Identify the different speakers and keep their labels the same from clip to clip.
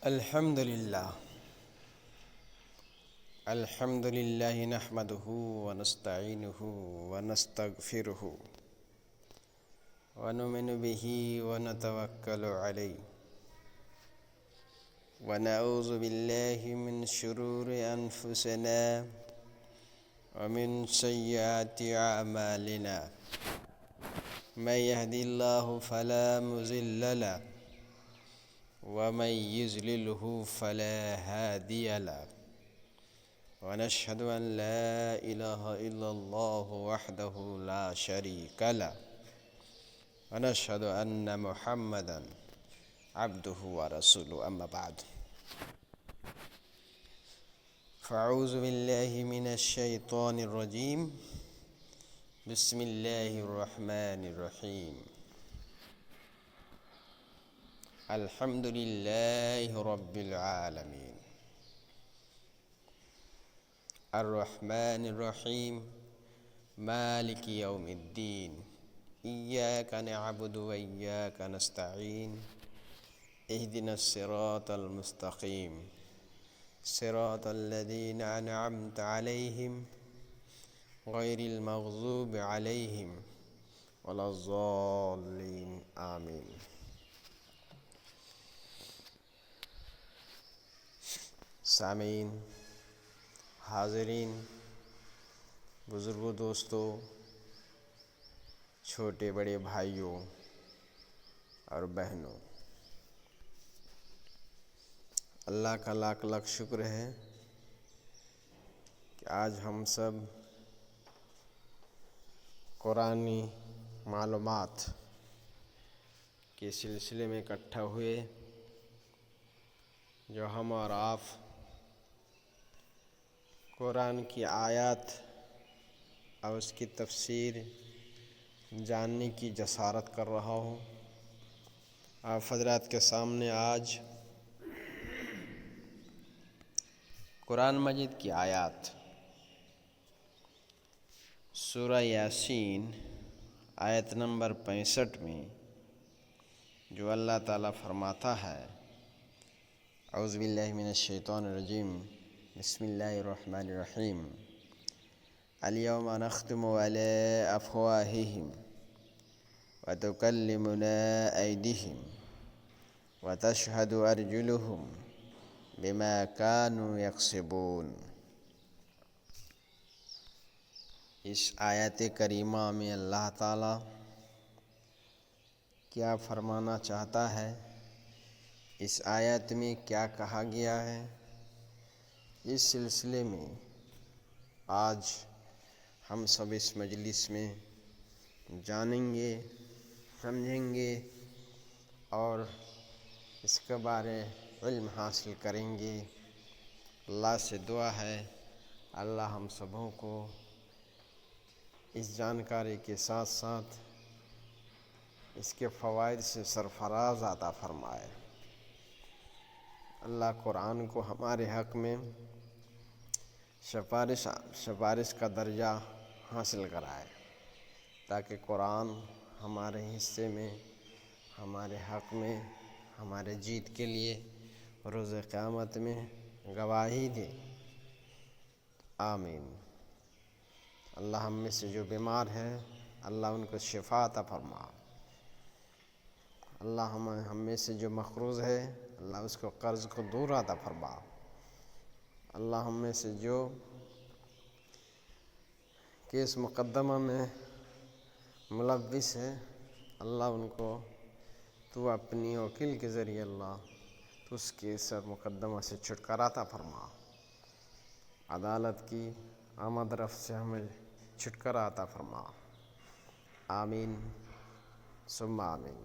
Speaker 1: الحمد لله نحمده ونستعينه ونستغفره ونؤمن به ونتوكل عليه ونعوذ بالله من شرور أنفسنا ومن سيئات أعمالنا من يهدي الله فلا مضل له ومن يضلله فلا هادي له ونشهد أن لا إله إلا الله وحده لا شريك له ونشهد أن محمدا عبده ورسوله أما بعد فأعوذ بالله من الشيطان الرجيم بسم الله الرحمن الرحيم الحمد لله رب العالمين الرحمن الرحيم مالك يوم الدين إياك نعبد وإياك نستعين اهدنا الصراط المستقيم صراط الذين أنعمت عليهم غير المغضوب عليهم ولا الضالين آمين۔ سامعین، حاضرین، بزرگوں، دوستوں، چھوٹے بڑے بھائیوں اور بہنوں، اللہ کا لاکھ لاکھ شکر ہے کہ آج ہم سب قرآنی معلومات کے سلسلے میں اکٹھا ہوئے، جو ہم اور آپ قرآن کی آیات اور اس کی تفسیر جاننے کی جسارت کر رہا ہوں۔ آپ حضرات کے سامنے آج قرآن مجید کی آیات سورہ یاسین آیت نمبر 65 میں جو اللہ تعالیٰ فرماتا ہے، اعوذ باللہ من الشیطان الرجیم، بسم اللہ الرحمن الرحیم، الیوم نختم علی افواہہم وتکلمنا ایدیہم وتشہد ارجلہم بما كانوا یکسبون۔ اس آیت کریمہ میں اللہ تعالیٰ کیا فرمانا چاہتا ہے، اس آیت میں کیا کہا گیا ہے، اس سلسلے میں آج ہم سب اس مجلس میں جانیں گے، سمجھیں گے اور اس کے بارے علم حاصل کریں گے۔ اللہ سے دعا ہے اللہ ہم سبوں کو اس جانکاری کے ساتھ ساتھ اس کے فوائد سے سرفراز عطا فرمائے۔ اللہ قرآن کو ہمارے حق میں سفارش کا درجہ حاصل کرائے، تاکہ قرآن ہمارے حصے میں، ہمارے حق میں، ہمارے جیت کے لیے روز قیامت میں گواہی دے۔ آمین۔ اللہ ہم میں سے جو بیمار ہیں اللہ ان کو شفا عطا فرما۔ اللہ ہم میں سے جو مقروض ہے اللہ اس کو قرض کو دور عطا فرما۔ اللہ ہم میں سے جو کیس مقدمہ میں ملوث ہے اللہ ان کو تو اپنی وکیل کے ذریعے اللہ تو اس کیس مقدمہ سے چھٹکارا عطا فرما۔ عدالت کی آمد رفت سے ہمیں چھٹکارا عطا فرما۔ آمین ثم آمین۔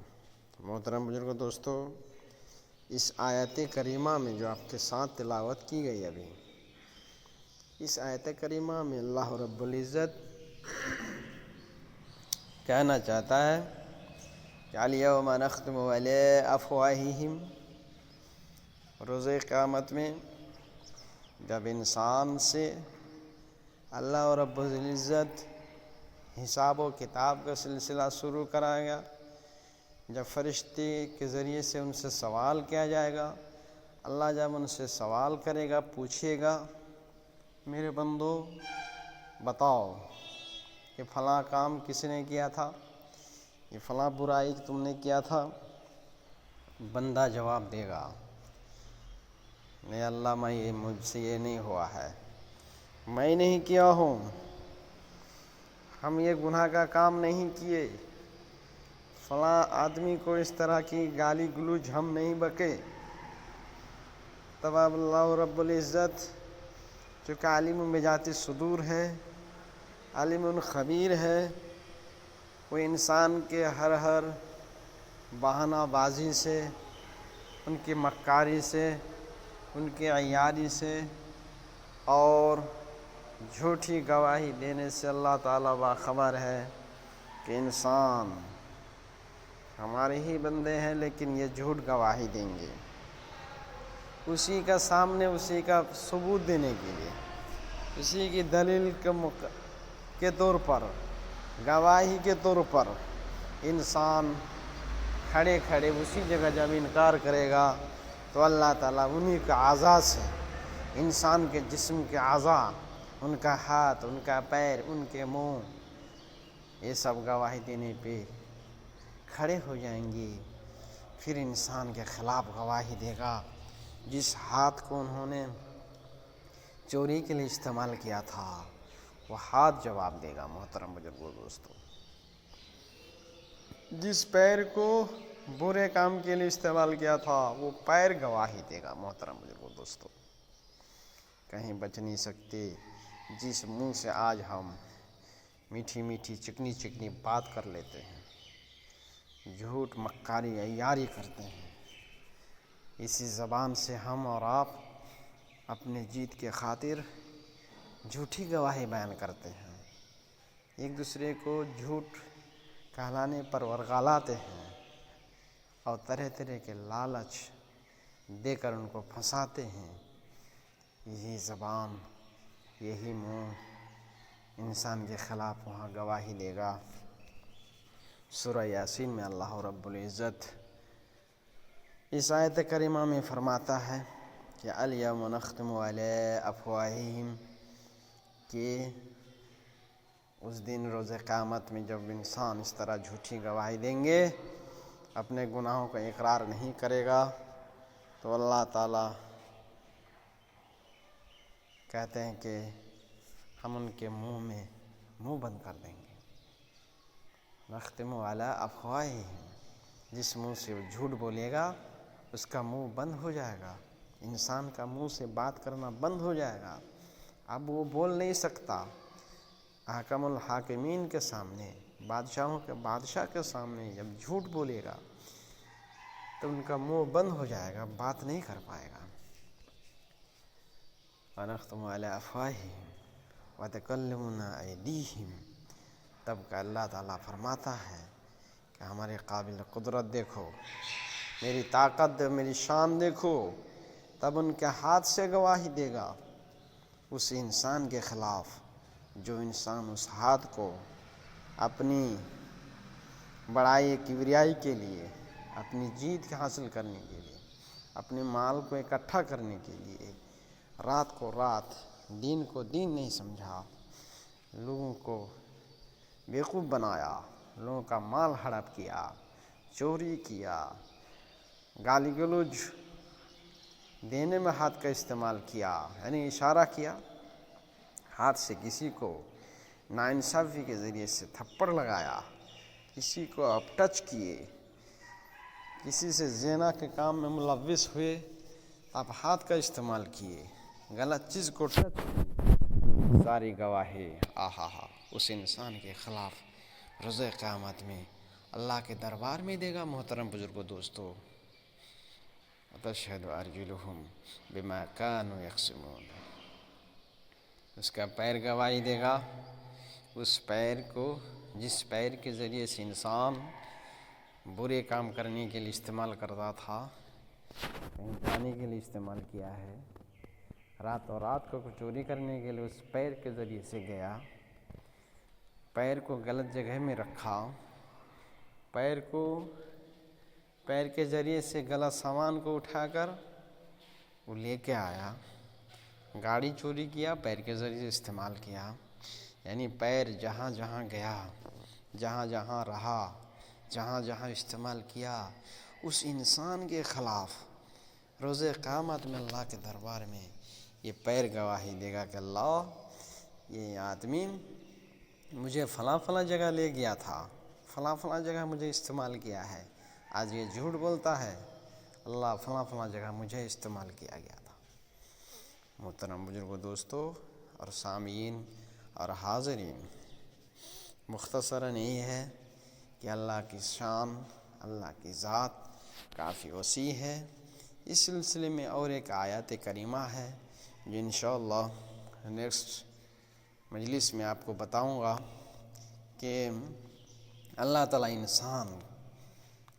Speaker 1: محترم بزرگوں، دوستو، اس آیت کریمہ میں جو آپ کے ساتھ تلاوت کی گئی ابھی، اس آیت کریمہ میں اللہ رب العزت کہنا چاہتا ہے کہ الیوم نختم علی افواہہم، روز قیامت میں جب انسان سے اللہ رب العزت حساب و کتاب کا سلسلہ شروع کرائے گا، جب فرشتے کے ذریعے سے ان سے سوال کیا جائے گا، اللہ جب ان سے سوال کرے گا، پوچھے گا، میرے بندو بتاؤ کہ فلاں کام کس نے کیا تھا، یہ فلاں برائی تم نے کیا تھا، بندہ جواب دے گا نہیں اللہ مجھ سے یہ نہیں ہوا ہے، میں نہیں کیا ہوں، ہم یہ گناہ کا کام نہیں کیے، فلاں آدمی کو اس طرح کی گالی گلوچ ہم نہیں بکے۔ تب اللہ رب العزت چونکہ عالم بذات الصدور ہے، عالم خبیر ہے، وہ انسان کے ہر بہانہ بازی سے، ان کی مکاری سے، ان کی عیاری سے اور جھوٹی گواہی دینے سے اللہ تعالیٰ باخبر ہے کہ انسان ہمارے ہی بندے ہیں لیکن یہ جھوٹ گواہی دیں گے اسی کا سامنے، اسی کا ثبوت دینے کے لیے، اسی کی دلیل کے طور پر، گواہی کے طور پر انسان کھڑے کھڑے اسی جگہ جب انکار کرے گا تو اللہ تعالیٰ انہی کے اعضاء سے، انسان کے جسم کے اعضاء، ان کا ہاتھ، ان کا پیر، ان کے منہ، یہ سب گواہی دینے پہ کھڑے ہو جائیں گے۔ پھر انسان کے خلاف گواہی دے گا، جس ہاتھ کو انہوں نے چوری کے لیے استعمال کیا تھا وہ ہاتھ جواب دے گا محترم بزرگوں دوستو، جس پیر کو برے کام کے لیے استعمال کیا تھا وہ پیر گواہی دے گا محترم بزرگوں دوستو، کہیں بچ نہیں سکتے۔ جس منہ سے آج ہم میٹھی میٹھی چکنی چکنی بات کر لیتے ہیں، جھوٹ مکاری عیاری کرتے ہیں، اسی زبان سے ہم اور آپ اپنے جیت کے خاطر جھوٹی گواہی بیان کرتے ہیں، ایک دوسرے کو جھوٹ کہلانے پر ورغلاتے ہیں اور طرح طرح کے لالچ دے کر ان کو پھنساتے ہیں۔ یہی زبان، یہی منہ انسان کے خلاف وہاں گواہی دے گا۔ سورہ یاسین میں اللہ رب العزت اس آیت کریمہ میں فرماتا ہے کہ الیوم نختم علی افواہہم، کہ اس دن روز قیامت میں جب انسان اس طرح جھوٹی گواہی دیں گے، اپنے گناہوں کا اقرار نہیں کرے گا، تو اللہ تعالیٰ کہتے ہیں کہ ہم ان کے منہ بند کر دیں گے۔ نختم علی افواہہم، جس منہ سے وہ جھوٹ بولے گا اس کا منہ بند ہو جائے گا، انسان کا منہ سے بات کرنا بند ہو جائے گا، اب وہ بول نہیں سکتا۔ حکم الحاکمین کے سامنے، بادشاہوں کے بادشاہ کے سامنے جب جھوٹ بولے گا تو ان کا منہ بند ہو جائے گا، بات نہیں کر پائے گا۔ وَنَخْتِمُ عَلَىٰ أَفْوَاهِهِمْ وَتُكَلِّمُنَا أَيْدِيهِمْ، تب کہ اللہ تعالیٰ فرماتا ہے کہ ہمارے قابل قدرت دیکھو، میری طاقت، میری شان دیکھو، تب ان کے ہاتھ سے گواہی دے گا اس انسان کے خلاف جو انسان اس ہاتھ کو اپنی بڑائی کبریائی کے لیے، اپنی جیت حاصل کرنے کے لیے، اپنے مال کو اکٹھا کرنے کے لیے رات کو رات، دین کو دین نہیں سمجھا، لوگوں کو بیوقوف بنایا، لوگوں کا مال ہڑپ کیا، چوری کیا، گالی گلوچ دینے میں ہاتھ کا استعمال کیا، یعنی اشارہ کیا، ہاتھ سے کسی کو ناانصافی کے ذریعے سے تھپڑ لگایا، کسی کو آپ ٹچ کیے، کسی سے زنا کے کام میں ملوث ہوئے، آپ ہاتھ کا استعمال کیے، غلط چیز کو ٹچ کیے، ساری گواہی اس انسان کے خلاف روز قیامت میں اللہ کے دربار میں دے گا محترم بزرگوں دوستو۔ وَتَشْهَدُ أَرْجُلُهُمْ بِمَا كَانُوا يَكْسِبُونَ، اس کا پیر گواہی دے گا، اس پیر کو، جس پیر کے ذریعے سے انسان برے کام کرنے کے لیے استعمال کرتا تھا، کہیں جانے کے لیے استعمال کیا ہے، رات کو چوری کرنے کے لیے اس پیر کے ذریعے سے گیا، پیر کو غلط جگہ میں رکھا، پیر کے ذریعے سے غلط سامان کو اٹھا کر وہ لے کے آیا، گاڑی چوری کیا، پیر کے ذریعے سے استعمال کیا، یعنی پیر جہاں جہاں گیا، جہاں جہاں رہا، جہاں جہاں استعمال کیا، اس انسان کے خلاف روز قیامت میں اللہ کے دربار میں یہ پیر گواہی دے گا کہ اللہ، یہ آدمی مجھے فلاں فلاں جگہ لے گیا تھا، فلاں فلاں جگہ مجھے استعمال کیا ہے، آج یہ جھوٹ بولتا ہے، اللہ فلاں فلاں جگہ مجھے استعمال کیا گیا تھا۔ محترم بزرگوں، دوستو اور سامعین اور حاضرین، مختصراً یہ ہے کہ اللہ کی شان، اللہ کی ذات کافی وسیع ہے۔ اس سلسلے میں اور ایک آیت کریمہ ہے جو انشاءاللہ نیکسٹ مجلس میں آپ کو بتاؤں گا کہ اللہ تعالیٰ انسان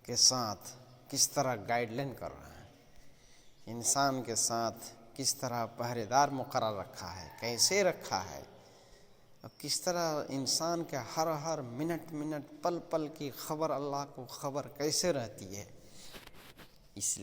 Speaker 1: کے ساتھ کس طرح گائیڈ لائن کر رہا ہے، انسان کے ساتھ کس طرح پہرے دار مقرر رکھا ہے، کیسے رکھا ہے، اور کس طرح انسان کے ہر منٹ منٹ پل پل کی خبر اللہ کو خبر کیسے رہتی ہے۔ اس